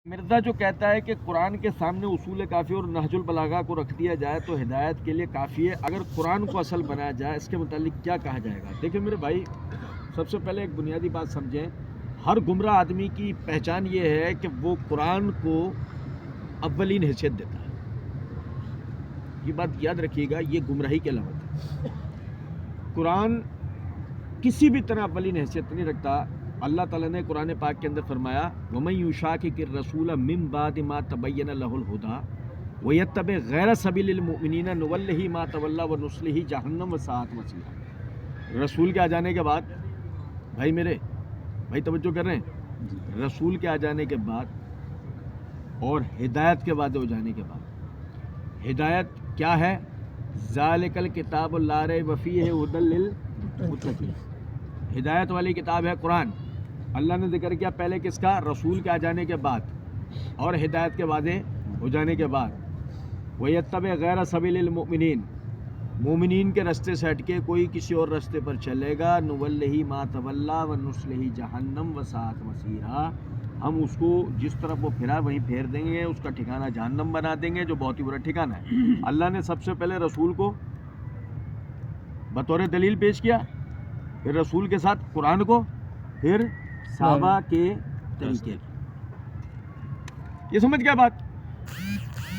مرزا جو کہتا ہے کہ قرآن کے سامنے اصول کافی اور نہج البلاغہ کو رکھ دیا جائے تو ہدایت کے لیے کافی ہے، اگر قرآن کو اصل بنایا جائے اس کے متعلق کیا کہا جائے گا؟ دیکھیں میرے بھائی، سب سے پہلے ایک بنیادی بات سمجھیں، ہر گمراہ آدمی کی پہچان یہ ہے کہ وہ قرآن کو اولین حیثیت دیتا ہے۔ یہ بات یاد رکھیے گا، یہ گمراہی کی علامت ہے۔ قرآن کسی بھی طرح اولین حیثیت نہیں رکھتا۔ اللہ تعالیٰ نے قرآن پاک کے اندر فرمایا وَمَن يُشَاقِقِ الرَّسُولَ مِن بَعْدِ مَا تَبَيَّنَ لَهُ الْهُدَىٰ وَيَتَّبِعْ غَيْرَ سَبِيلِ الْمُؤْمِنِينَ نُوَلِّهِ مَا تَوَلَّىٰ وَنُصْلِهِ جَهَنَّمَ وَسَاءَتْ مَصِيرًا۔ رسول کے آ جانے کے بعد، بھائی توجہ کر رہے ہیں، رسول کے آ جانے کے بعد اور ہدایت کے وعدے ہو جانے کے بعد، ہدایت کیا ہے؟ ذَلِكَ الْكِتَابُ لَا رَيْبَ فِيهِ هُدًى لِّلْمُتَّقِينَ۔ ہدایت والی کتاب ہے قرآن۔ اللہ نے ذکر کیا پہلے کس کا؟ رسول کے آ جانے کے بعد اور ہدایت کے وعدے ہو جانے کے بعد۔ وَيَتَّبِعْ غَيْرَ سَبِيلِ الْمُؤْمِنِينَ، مومنین کے رستے سے ہٹ کے کوئی کسی اور رستے پر چلے گا، نُوَلِّهِ مَا تَوَلَّىٰ وَنُصْلِهِ جَهَنَّمَ وَسَاءَتْ مَصِيرًا، ہم اس کو جس طرف وہ پھرا وہیں پھیر دیں گے، اس کا ٹھکانہ جہنم بنا دیں گے جو بہت ہی برا ٹھکانہ ہے۔ اللہ نے سب سے پہلے رسول کو بطور دلیل پیش کیا، پھر رسول کے ساتھ قرآن کو، پھر صحابہ کے طریقے۔ یہ سمجھ گیا بات؟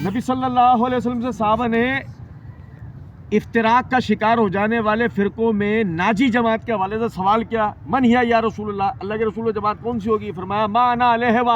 نبی صلی اللہ علیہ وسلم سے صحابہ نے افتراق کا شکار ہو جانے والے فرقوں میں ناجی جماعت کے حوالے سے سوال کیا، من ہی یا رسول اللہ، اللہ کے رسول و جماعت کون سی ہوگی؟ فرمایا ما انا علیہ و